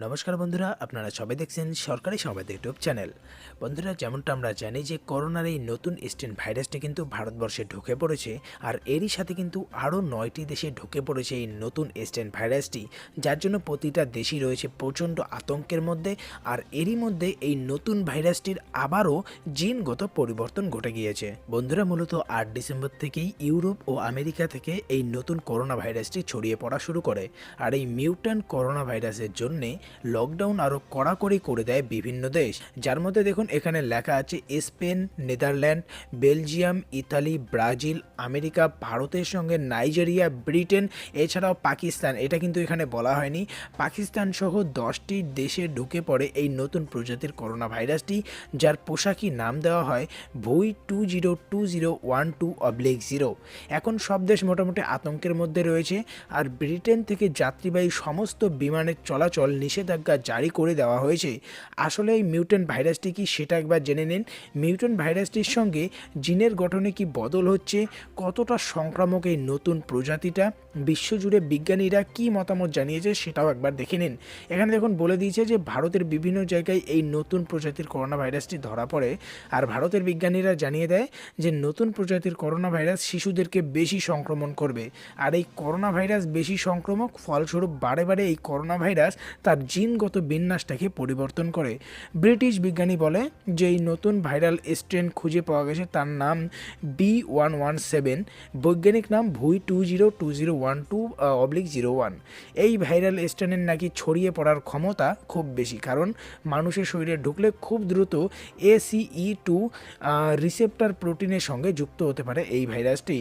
নমস্কার বন্ধুরা, আপনারা সবাই দেখছেন সরকারি সংবাদ ইউটিউব চ্যানেল। বন্ধুরা, যেমনটা আমরা জানি যে করোনার এই নতুন স্ট্রেন ভাইরাসটি কিন্তু ভারতবর্ষে ঢুকে পড়েছে, আর এরই সাথে কিন্তু আরও 9টি দেশে ঢুকে পড়েছে এই নতুন স্ট্রেন ভাইরাসটি, যার জন্য প্রতিটা দেশই রয়েছে প্রচণ্ড আতঙ্কের মধ্যে। আর এরই মধ্যে এই নতুন ভাইরাসটির আবারও জিনগত পরিবর্তন ঘটে গিয়েছে। বন্ধুরা, মূলত 8 ডিসেম্বর থেকেই ইউরোপ ও আমেরিকা থেকে এই নতুন করোনা ভাইরাসটি ছড়িয়ে পড়া শুরু করে। আর এই মিউট্যান্ট করোনা ভাইরাসের জন্যে লকডাউন আরও কড়াকড়ি করে দেয় বিভিন্ন দেশ, যার মধ্যে দেখুন এখানে লেখা আছে Spain, Netherland, Belgium, Italy, Brazil, America, ভারতের সঙ্গে নাইজেরিয়া, ব্রিটেন, এছাড়াও পাকিস্তান। এটা কিন্তু এখানে বলা হয়নি। পাকিস্তান সহ 10টি দেশে ঢুকে পড়ে এই নতুন প্রজাতির করোনা ভাইরাসটি, যার পোশাকি নাম দেওয়া হয় ভুই 202012/0। এখন সব দেশ মোটামুটি আতঙ্কের মধ্যে রয়েছে। আর ব্রিটেন থেকে যাত্রীবাহী সমস্ত বিমানের চলাচল নিষেধাজ্ঞা জারি করে দেওয়া হয়েছে। আসলে এই মিউট্যান্ট ভাইরাসটি কি সেটা একবার জেনে নিন। মিউট্যান্ট ভাইরাসটির সঙ্গে জিনের গঠনে কি বদল হচ্ছে, কতটা সংক্রামক এই নতুন প্রজাতিটা, বিশ্বজুড়ে বিজ্ঞানীরা কি মতামত জানিয়েছে সেটাও একবার দেখে নিন। এখানে দেখুন বলে দিয়েছে যে ভারতের বিভিন্ন জায়গায় এই নতুন প্রজাতির করোনা ভাইরাসটি ধরা পড়ে। আর ভারতের বিজ্ঞানীরা জানিয়ে দেয় যে নতুন প্রজাতির করোনা ভাইরাস শিশুদেরকে বেশি সংক্রমণ করবে। আর এই করোনা ভাইরাস বেশি সংক্রামক, ফলস্বরূপ বারে বারে এই করোনা ভাইরাস তার জিনগত বিন্যাসটাকে পরিবর্তন করে। ব্রিটিশ বিজ্ঞানী বলে যে এই নতুন ভাইরাল স্ট্রেন খুঁজে পাওয়া গেছে, তার নাম B117, বৈজ্ঞানিক নাম ভুই 202012/01। এই ভাইরাল স্ট্রেনের নাকি ছড়িয়ে পড়ার ক্ষমতা খুব বেশি, কারণ মানুষের শরীরে ঢুকলে খুব দ্রুত ACE2 রিসেপ্টর প্রোটিনের সঙ্গে যুক্ত হতে পারে এই ভাইরাসটি।